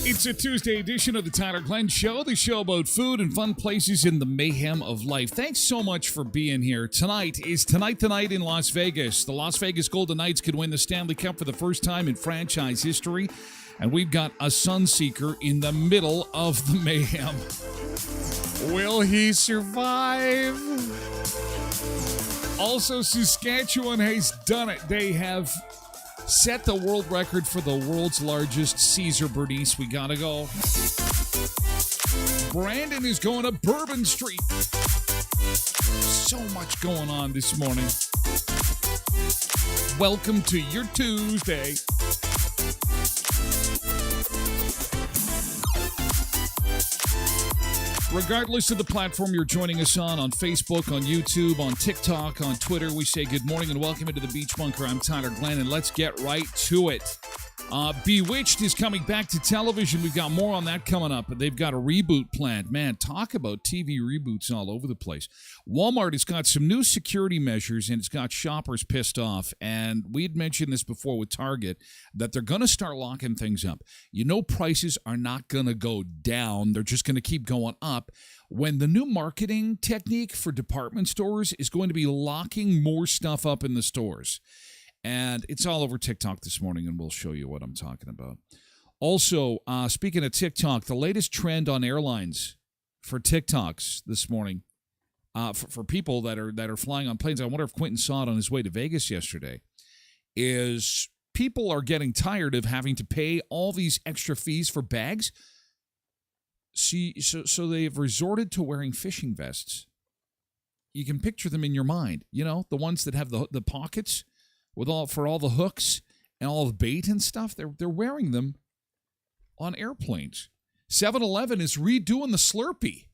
It's a Tuesday edition of the Tyler Glenn Show, the show about food and fun places in the mayhem of life. Thanks so much for being here. Tonight is Tonight the Night in Las Vegas. The Las Vegas Golden Knights could win the Stanley Cup for the first time in franchise history, and we've got a Sunseeker in the middle of the mayhem. Will he survive? Also, Saskatchewan has done it. They have set the world record for the world's largest Caesar Bernice. We gotta go. Brandon is going to Bourbon Street. So much going on this morning. Welcome to your Tuesday. Regardless of the platform you're joining us on Facebook, on YouTube, on TikTok, on Twitter, we say good morning and welcome into the Beach Bunker. I'm Tyler Glenn, and let's get right to it. Bewitched is coming back to television. We've got more on that coming up. They've got a reboot planned. Man, talk about TV reboots all over the place. Walmart has got some new security measures, and it's got shoppers pissed off. And we had mentioned this before with Target, that they're going to start locking things up. You know, prices are not going to go down. They're just going to keep going up. When the new marketing technique for department stores is going to be locking more stuff up in the stores. And it's all over TikTok this morning, and we'll show you what I'm talking about. Also, speaking of TikTok, the latest trend on airlines for TikToks this morning, for people that are flying on planes, I wonder if Quentin saw it on his way to Vegas yesterday, is people are getting tired of having to pay all these extra fees for bags. So they've resorted to wearing fishing vests. You can picture them in your mind, you know, the ones that have the pockets with all the hooks and all the bait and stuff. They're wearing them on airplanes. 7-Eleven is redoing the Slurpee.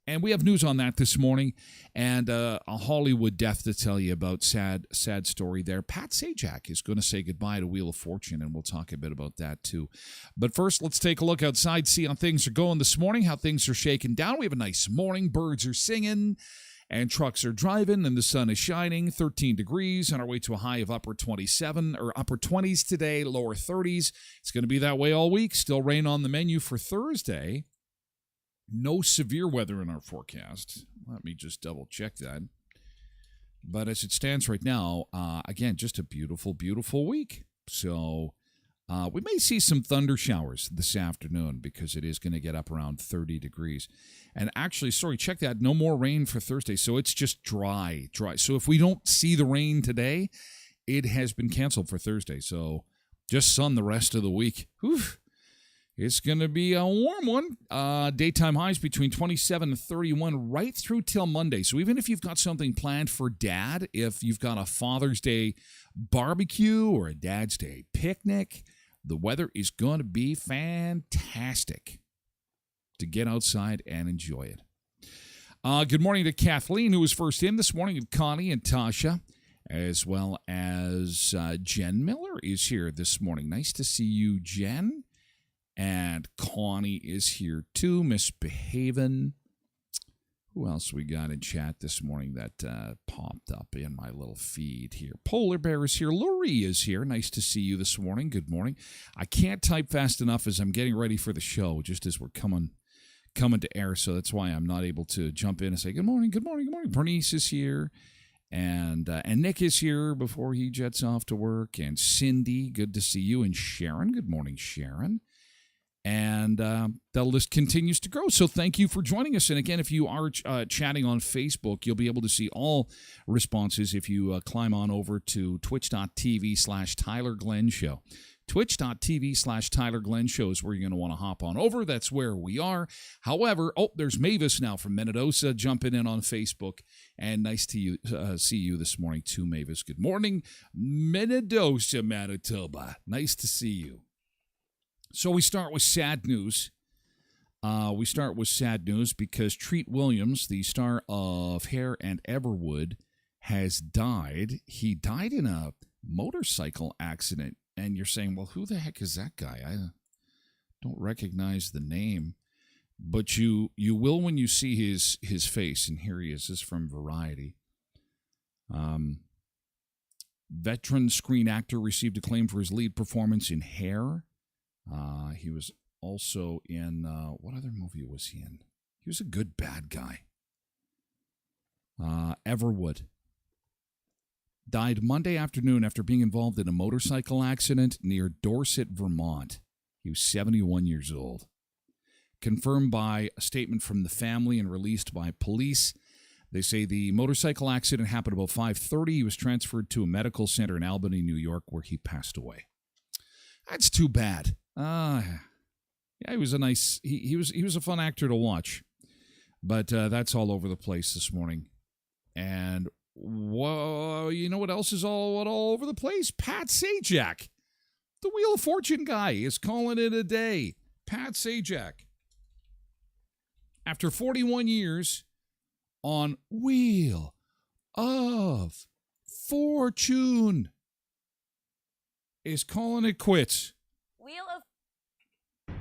And we have news on that this morning, and a Hollywood death to tell you about. Sad story there. Pat Sajak is going to say goodbye to Wheel of Fortune, and we'll talk a bit about that too. But first, let's take a look outside, see how things are going this morning, how things are shaking down. We have a nice morning. Birds are singing, and trucks are driving, and the sun is shining. 13 degrees on our way to a high of upper 27 or upper 20s today, lower 30s. It's going to be that way all week. Still rain on the menu for Thursday. No severe weather in our forecast. Let me just double check that. But as it stands right now, again, just a beautiful, beautiful week. So We may see some thunder showers this afternoon because it is going to get up around 30 degrees. And actually, check that. No more rain for Thursday. So it's just dry. So if we don't see the rain today, it has been canceled for Thursday. So just sun the rest of the week. Whew. It's going to be a warm one. Daytime highs between 27 and 31 right through till Monday. So even if you've got something planned for Dad, if you've got a Father's Day barbecue or a Dad's Day picnic, the weather is going to be fantastic to get outside and enjoy it. Good morning to Kathleen, who was first in this morning, and Connie and Tasha, as well as Jen Miller is here this morning. Nice to see you, Jen. And Connie is here too, misbehaving. Who else we got in chat this morning that popped up in my little feed here? Polar Bear is here. Lori is here. Nice to see you this morning. Good morning. I can't type fast enough as I'm getting ready for the show, just as we're coming to air, so that's why I'm not able to jump in and say good morning, good morning, good morning. Bernice is here, and Nick is here before he jets off to work, and Cindy, good to see you, and Sharon, good morning, Sharon. And the list continues to grow. So thank you for joining us. And again, if you are chatting on Facebook, you'll be able to see all responses if you climb on over to twitch.tv/Tyler Glenn Show. Twitch.tv/Tyler Glenn Show is where you're going to want to hop on over. That's where we are. However, there's Mavis now from Minnedosa jumping in on Facebook. And nice to see you this morning too, Mavis. Good morning, Minnedosa, Manitoba. Nice to see you. So we start with sad news. Because Treat Williams, the star of Hair and Everwood, has died. He died in a motorcycle accident. And you're saying, well, who the heck is that guy? I don't recognize the name. But you will when you see his face. And here he is. This is from Variety. Veteran screen actor received acclaim for his lead performance in Hair. He was also in, what other movie was he in? He was a good bad guy. Everwood. Died Monday afternoon after being involved in a motorcycle accident near Dorset, Vermont. He was 71 years old. Confirmed by a statement from the family and released by police. They say the motorcycle accident happened about 5:30. He was transferred to a medical center in Albany, New York, where he passed away. That's too bad. Yeah, he was he was a fun actor to watch. But that's all over the place this morning. And whoa, you know what else is all over the place? Pat Sajak, the Wheel of Fortune guy, is calling it a day. Pat Sajak, after 41 years on Wheel of Fortune, is calling it quits.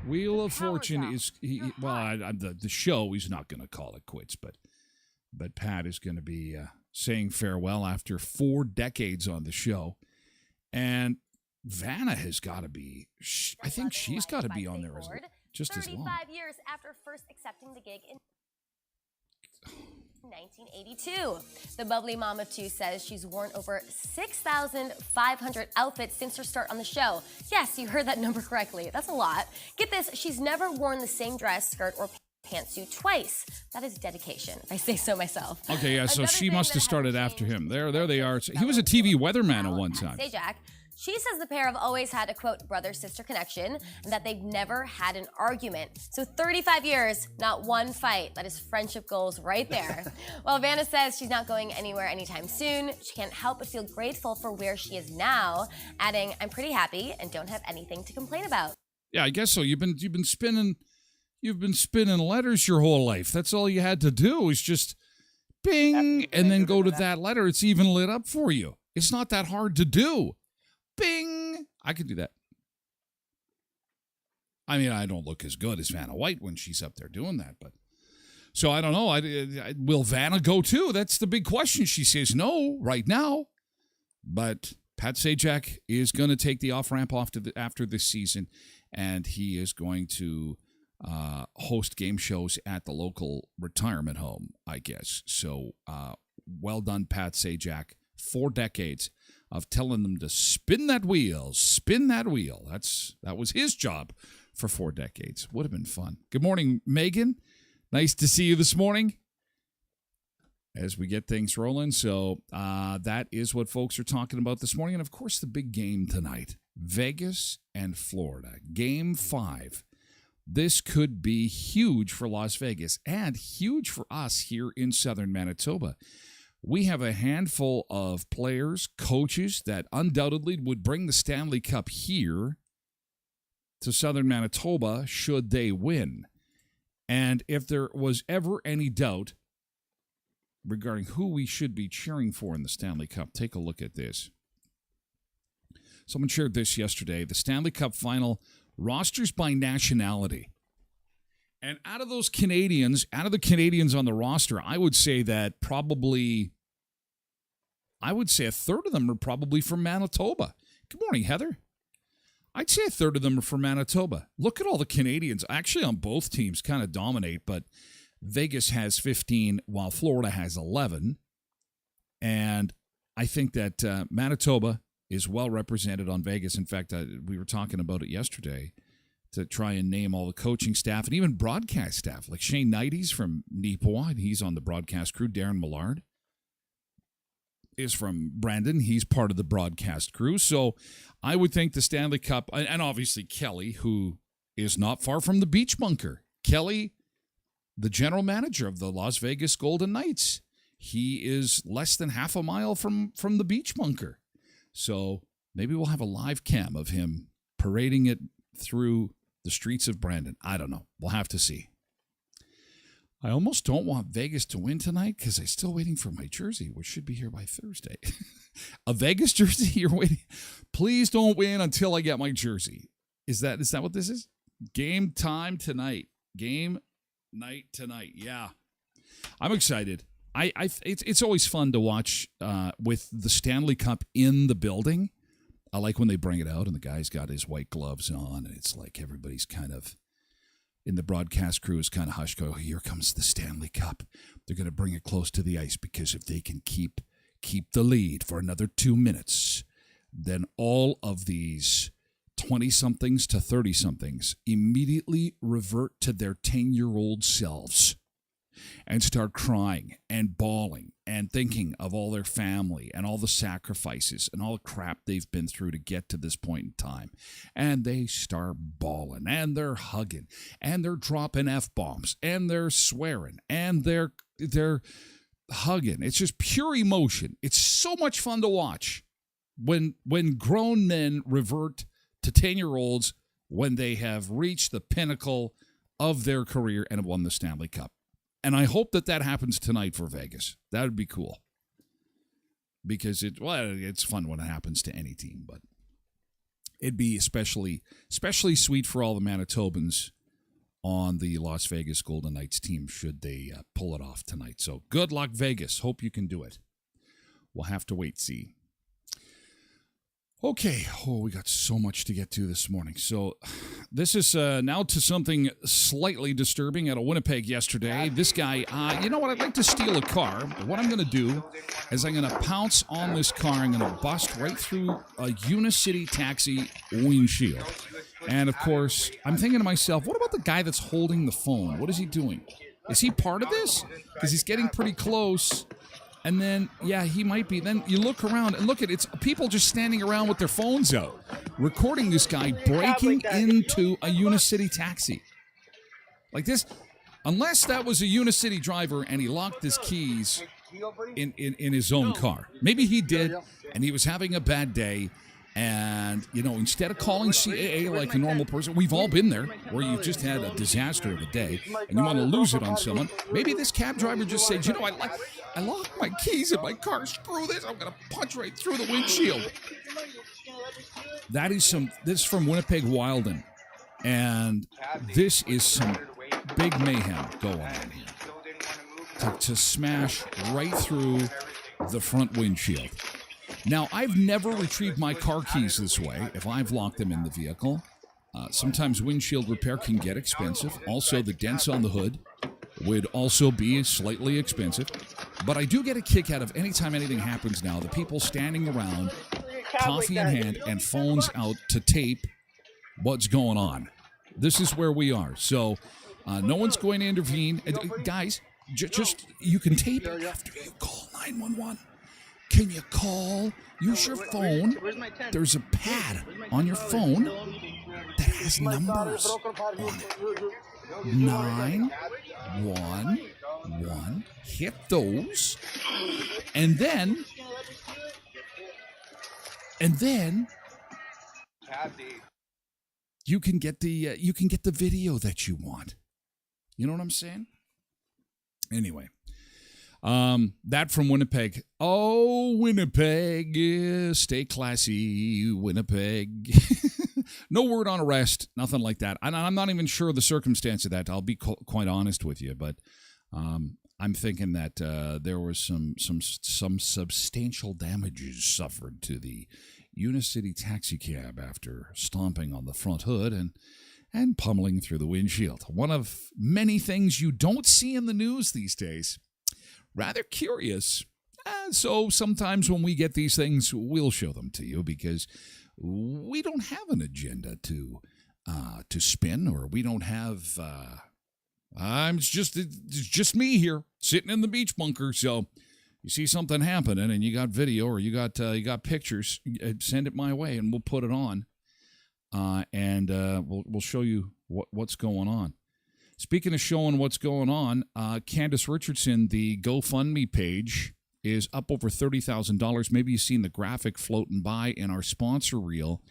Wheel of Fortune is the show. He's not going to call it quits, but Pat is going to be saying farewell after 4 decades on the show, and Vanna has got to be. I think she's got to be on there just as long. 35 years after first accepting the gig in 1982. The bubbly mom of 2 says she's worn over 6,500 outfits since her start on the show. Yes, you heard that number correctly. That's a lot. Get this, she's never worn the same dress, skirt, or pantsuit twice. That is dedication, if I say so myself. Okay, yeah, so she must have started after him. There they are. He was a TV weatherman at one time. Sajak. She says the pair have always had a, quote, brother-sister connection and that they've never had an argument. So 35 years, not one fight. That is friendship goals right there. Well, Vanna says she's not going anywhere anytime soon. She can't help but feel grateful for where she is now, adding, I'm pretty happy and don't have anything to complain about. Yeah, I guess so. You've been spinning letters your whole life. That's all you had to do is just bing and then go to that letter. It's even lit up for you. It's not that hard to do. Bing! I could do that. I mean, I don't look as good as Vanna White when she's up there doing that, but so I don't know. Will Vanna go too? That's the big question. She says no right now, but Pat Sajak is going to take the off-ramp after this season, and he is going to host game shows at the local retirement home, I guess. So well done, Pat Sajak. 4 decades of telling them to spin that wheel, spin that wheel. That was his job for 4 decades. Would have been fun. Good morning, Megan. Nice to see you this morning as we get things rolling. So that is what folks are talking about this morning. And, of course, the big game tonight, Vegas and Florida, Game 5. This could be huge for Las Vegas and huge for us here in southern Manitoba. We have a handful of players, coaches that undoubtedly would bring the Stanley Cup here to southern Manitoba should they win. And if there was ever any doubt regarding who we should be cheering for in the Stanley Cup, take a look at this. Someone shared this yesterday. The Stanley Cup final rosters by nationality. And out of the Canadians on the roster, I would say a third of them are probably from Manitoba. Good morning, Heather. I'd say a third of them are from Manitoba. Look at all the Canadians. Actually, on both teams kind of dominate, but Vegas has 15 while Florida has 11. And I think that Manitoba is well represented on Vegas. In fact, we were talking about it yesterday to try and name all the coaching staff and even broadcast staff. Like Shane Knighty's from Neepawa, and he's on the broadcast crew. Darren Millard is from Brandon. He's part of the broadcast crew. So I would think the Stanley Cup, and obviously Kelly, who is not far from the beach bunker. Kelly, the general manager of the Las Vegas Golden Knights. He is less than half a mile from the beach bunker. So maybe we'll have a live cam of him parading it through the streets of Brandon. I don't know. We'll have to see. I almost don't want Vegas to win tonight because I'm still waiting for my jersey, which should be here by Thursday. A Vegas jersey? You're waiting? Please don't win until I get my jersey. Is that what this is? Game time tonight. Game night tonight. Yeah. I'm excited. It's always fun to watch with the Stanley Cup in the building. I like when they bring it out and the guy's got his white gloves on and it's like everybody's kind of in the broadcast crew is kind of hushed. Go, here comes the Stanley Cup. They're going to bring it close to the ice because if they can keep the lead for another 2 minutes, then all of these 20-somethings to 30-somethings immediately revert to their 10-year-old selves and start crying and bawling and thinking of all their family and all the sacrifices and all the crap they've been through to get to this point in time. And they start bawling and they're hugging and they're dropping F-bombs and they're swearing and they're hugging. It's just pure emotion. It's so much fun to watch when grown men revert to 10-year-olds when they have reached the pinnacle of their career and have won the Stanley Cup. And I hope that happens tonight for Vegas. That would be cool. Because it's fun when it happens to any team, but it'd be especially sweet for all the Manitobans on the Las Vegas Golden Knights team should they pull it off tonight. So good luck, Vegas. Hope you can do it. We'll have to wait, see. Okay, we got so much to get to this morning. So this is now to something slightly disturbing out of Winnipeg yesterday. This guy, you know what, I'd like to steal a car. What I'm going to do is I'm going to pounce on this car. I'm going to bust right through a Unicity taxi windshield. And, of course, I'm thinking to myself, what about the guy that's holding the phone? What is he doing? Is he part of this? Because he's getting pretty close. And then, yeah, he might be. Then you look around and it's people just standing around with their phones out, recording this guy breaking into a Unicity taxi. Like this, unless that was a Unicity driver and he locked his keys in his own car. Maybe he did, and he was having a bad day. And, instead of calling CAA like a normal person, we've all been there, where you just had a disaster of a day, and you want to lose it on someone. Maybe this cab driver just said, I locked my keys in my car. Screw this. I'm going to punch right through the windshield. This is from Winnipeg Wilden. And this is some big mayhem going on here. To smash right through the front windshield. Now, I've never retrieved my car keys this way if I've locked them in the vehicle. Sometimes windshield repair can get expensive. Also, the dents on the hood would also be slightly expensive. But I do get a kick out of anytime anything happens now, the people standing around coffee in hand, and phones out to tape what's going on. This is where we are. So no one's going to intervene. Guys, just you can tape it after you call 911. Can you call? Use your phone. There's a pad on your phone that has numbers on it. 911. Hit those, and then you can get the video that you want. You know what I'm saying? Anyway, that from Winnipeg. Oh, Winnipeg, stay classy, Winnipeg. No word on arrest, nothing like that. And I'm not even sure the circumstance of that. I'll be quite honest with you, but I'm thinking that there was some substantial damages suffered to the Unicity taxi cab after stomping on the front hood and pummeling through the windshield. One of many things you don't see in the news these days. Rather curious. So sometimes when we get these things, we'll show them to you because we don't have an agenda to spin, or we don't have. It's just me here sitting in the beach bunker. So you see something happening and you got video or you got pictures, send it my way and we'll put it on, and we'll show you what's going on. Speaking of showing what's going on, Candace Richardson, the GoFundMe page is up over $30,000. Maybe you've seen the graphic floating by in our sponsor reel.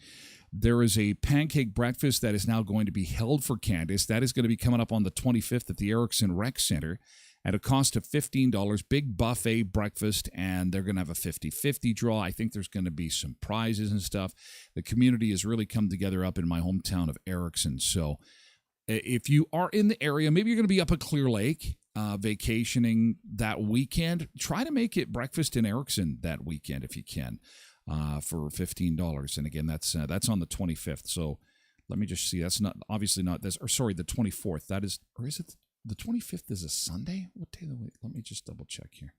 There is a pancake breakfast that is now going to be held for Candace. That is going to be coming up on the 25th at the Erickson Rec Center at a cost of $15. Big buffet breakfast, and they're going to have a 50-50 draw. I think there's going to be some prizes and stuff. The community has really come together up in my hometown of Erickson. So if you are in the area, maybe you're going to be up at Clear Lake vacationing that weekend, try to make it breakfast in Erickson that weekend if you can. For $15, and again, that's on the 25th. So let me just see. That's not obviously not this. Or sorry, the 24th. That is, or is it the 25th? Is a Sunday? What day of the week? Let me just double check here.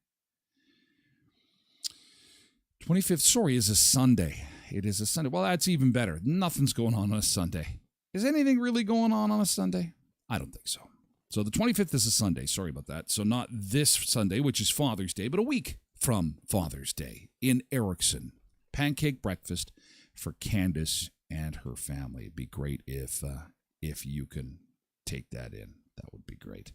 25th. Sorry, is a Sunday. It is a Sunday. Well, that's even better. Nothing's going on a Sunday. Is anything really going on a Sunday? I don't think so. So the 25th is a Sunday. Sorry about that. So not this Sunday, which is Father's Day, but a week from Father's Day in Erickson. Pancake breakfast for Candace and her family. It'd be great if you can take that in. That would be great.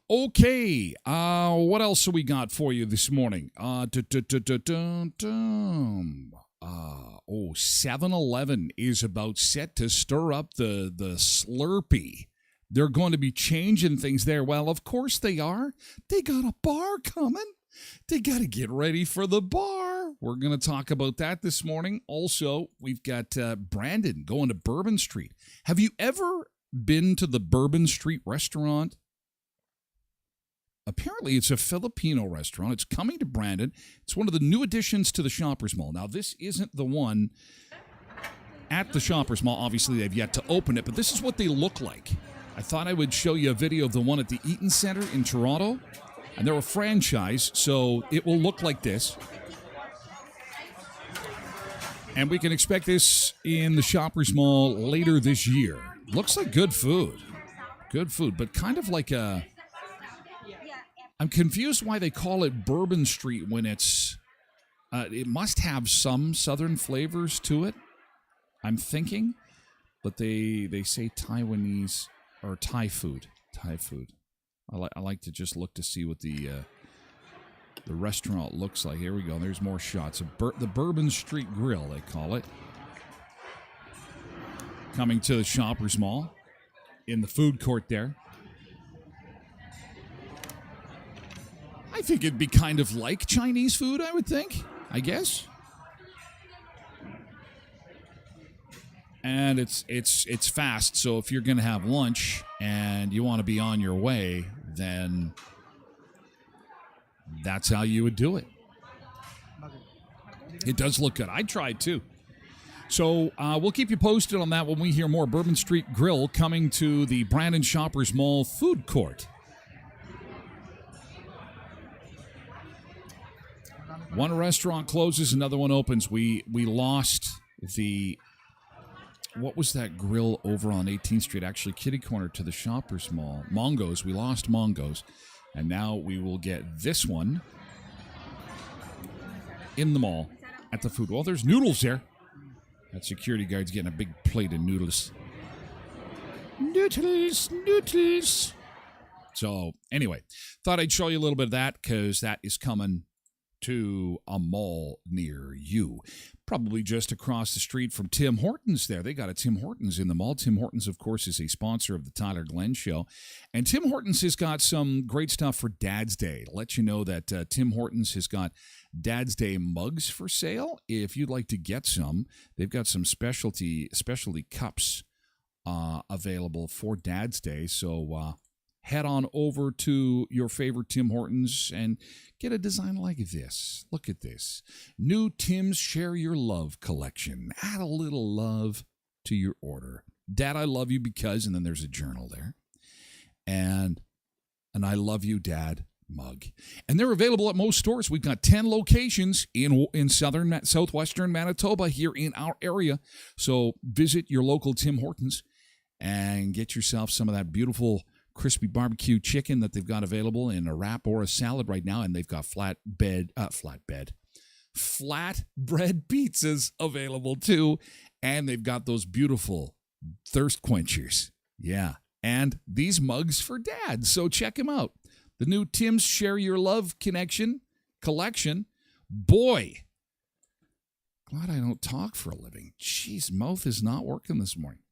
Okay, what else have we got for you this morning? 7-Eleven is about set to stir up the Slurpee. They're going to be changing things there. Well, of course they are. They got a bar coming. They got to get ready for the bar. We're going to talk about that this morning. Also, we've got Brandon going to Bourbon Street. Have you ever been to the Bourbon Street restaurant? Apparently, it's a Filipino restaurant. It's coming to Brandon. It's one of the new additions to the Shoppers Mall. Now, this isn't the one at the Shoppers Mall. Obviously, they've yet to open it, but this is what they look like. I thought I would show you a video of the one at the Eaton Center in Toronto. And they're a franchise, so it will look like this. And we can expect this in the Shoppers Mall later this year. Looks like good food. Good food, but kind of like a... I'm confused why they call it Bourbon Street when it's... it must have some southern flavors to it, I'm thinking. But they say Taiwanese or Thai food. Thai food. I like to just look to see what the restaurant looks like. Here we go. There's more shots. The Bourbon Street Grill, they call it. Coming to the Shoppers Mall in the food court there. I think it'd be kind of like Chinese food, I would think. I guess. And it's fast, so if you're going to have lunch and you want to be on your way, then that's how you would do it. It does look good. I'd try it too. So we'll keep you posted on that when we hear more. Bourbon Street Grill coming to the Brandon Shoppers Mall food court. One restaurant closes, another one opens. We lost the... What was that grill over on 18th Street? Actually, kitty corner to the Shoppers Mall. Mongo's. We lost Mongo's. And now we will get this one in the mall at the food. Well, there's noodles there. That security guard's getting a big plate of noodles. Noodles. So, anyway, thought I'd show you a little bit of that because that is coming to a mall near you. Probably just across the street from Tim Hortons there. They got a Tim Hortons in the mall. Tim Hortons, of course, is a sponsor of the Tyler Glenn Show. And Tim Hortons has got some great stuff for Dad's Day. To let you know that Tim Hortons has got Dad's Day mugs for sale. If you'd like to get some, they've got some specialty cups available for Dad's Day. So head on over to your favorite Tim Hortons and get a design like this. Look at this. New Tim's Share Your Love collection. Add a little love to your order. Dad, I love you because, and then there's a journal there. And I love you, Dad mug. And they're available at most stores. We've got 10 locations in southwestern Manitoba here in our area. So visit your local Tim Hortons and get yourself some of that beautiful crispy barbecue chicken that they've got available in a wrap or a salad right now. And they've got flatbread pizzas available too. And they've got those beautiful thirst quenchers. Yeah. And these mugs for Dad. So check them out. The new Tim's Share Your Love collection. Boy, glad I don't talk for a living. Jeez, mouth is not working this morning.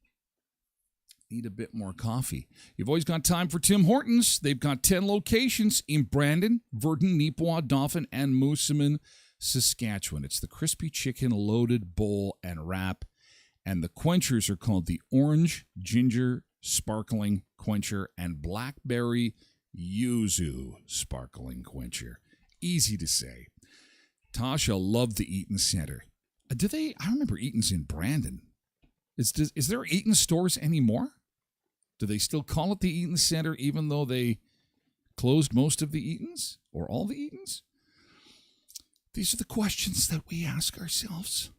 Need a bit more coffee. You've always got time for Tim Hortons. They've got 10 locations in Brandon, Virden, Neepawa, Dauphin, and Moosomin, Saskatchewan. It's the crispy chicken loaded bowl and wrap. And the quenchers are called the Orange Ginger Sparkling Quencher and Blackberry Yuzu Sparkling Quencher. Easy to say. Tasha loved the Eaton Center. I remember Eaton's in Brandon. Is there Eaton stores anymore? Do they still call it the Eaton Center even though they closed most of the Eatons or all the Eatons? These are the questions that we ask ourselves.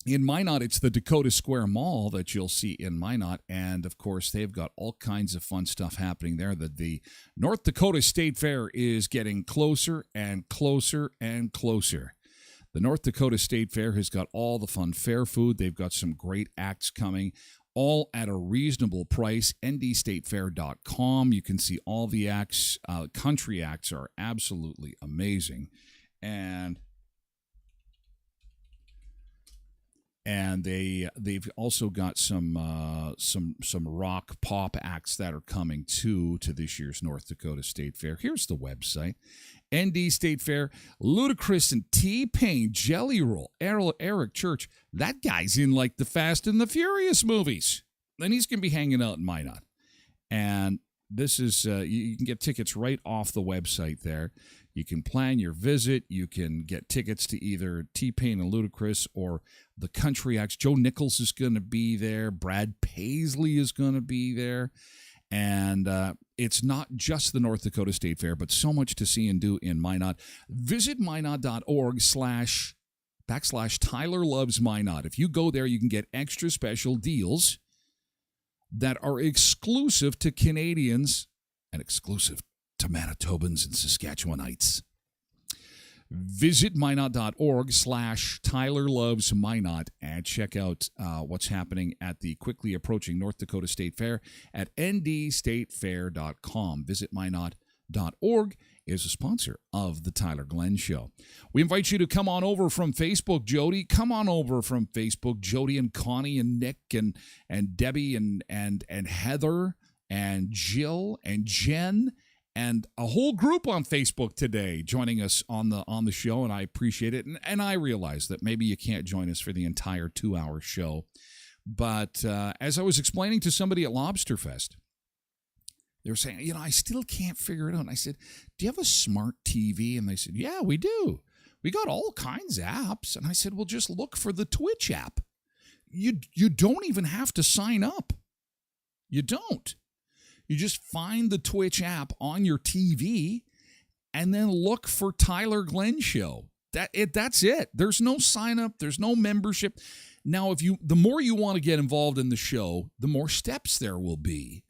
In Minot, it's the Dakota Square Mall that you'll see in Minot. And, of course, they've got all kinds of fun stuff happening there. The North Dakota State Fair is getting closer and closer and closer. The North Dakota State Fair has got all the fun fair food. They've got some great acts coming, all at a reasonable price. ndstatefair.com. You can see all the acts. Country acts are absolutely amazing. And they've also got some rock pop acts that are coming to this year's North Dakota State Fair. Here's the website. ND State Fair, Ludacris and T-Pain, Jelly Roll, Eric Church. That guy's in like the Fast and the Furious movies. Then he's going to be hanging out in Minot. And this is, you can get tickets right off the website there. You can plan your visit. You can get tickets to either T-Pain and Ludacris or the country acts. Joe Nichols is going to be there. Brad Paisley is going to be there. And it's not just the North Dakota State Fair, but so much to see and do in Minot. Visit minot.org/Tyler Loves Minot. If you go there, you can get extra special deals that are exclusive to Canadians and exclusive to Manitobans and Saskatchewanites. Visit minot.org/Tyler Loves Minot and check out what's happening at the quickly approaching North Dakota State Fair at ndstatefair.com. Visit minot.org is a sponsor of the Tyler Glenn Show. We invite you to come on over from Facebook, Jody. Come on over from Facebook, Jody and Connie and Nick and Debbie and Heather and Jill and Jen. And a whole group on Facebook today joining us on the show, and I appreciate it. And I realize that maybe you can't join us for the entire 2-hour show. But as I was explaining to somebody at Lobster Fest, they were saying, I still can't figure it out. And I said, do you have a smart TV? And they said, yeah, we do. We got all kinds of apps. And I said, well, just look for the Twitch app. You don't even have to sign up. You don't. You just find the Twitch app on your TV, and then look for Tyler Glenn Show. That's it. There's no sign up. There's no membership. Now, the more you want to get involved in the show, the more steps there will be.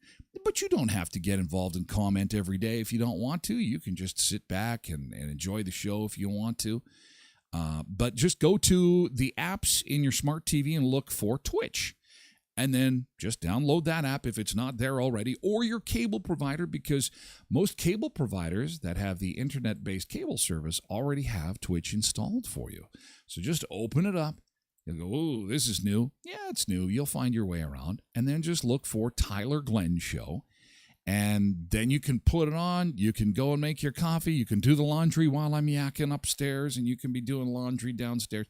But you don't have to get involved and comment every day if you don't want to. You can just sit back and enjoy the show if you want to. But just go to the apps in your smart TV and look for Twitch. And then just download that app if it's not there already, or your cable provider, because most cable providers that have the internet-based cable service already have Twitch installed for you. So just open it up. You'll go, oh, this is new. Yeah, it's new. You'll find your way around. And then just look for Tyler Glenn Show. And then you can put it on. You can go and make your coffee. You can do the laundry while I'm yakking upstairs, and you can be doing laundry downstairs.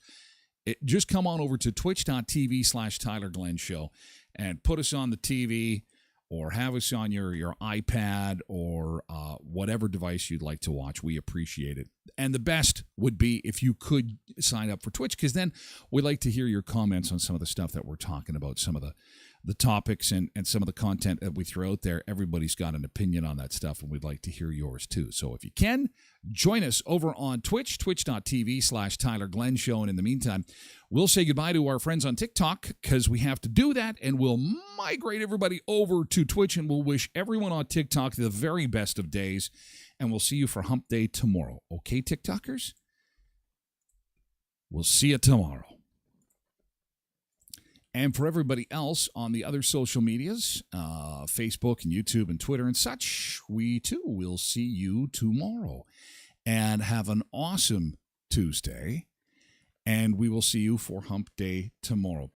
Just come on over to twitch.tv/Tyler Glenn Show and put us on the TV, or have us on your iPad or whatever device you'd like to watch. We appreciate it. And the best would be if you could sign up for Twitch, because then we'd like to hear your comments on some of the stuff that we're talking about, some of the topics and some of the content that we throw out there. Everybody's got an opinion on that stuff, and we'd like to hear yours too. So if you can, join us over on Twitch, twitch.tv/Tyler Glenn Show. And in the meantime, we'll say goodbye to our friends on TikTok, because we have to do that, and we'll migrate everybody over to Twitch, and we'll wish everyone on TikTok the very best of days. And we'll see you for Hump Day tomorrow. Okay, TikTokers? We'll see you tomorrow. And for everybody else on the other social medias, Facebook and YouTube and Twitter and such, we too will see you tomorrow. And have an awesome Tuesday. And we will see you for Hump Day tomorrow.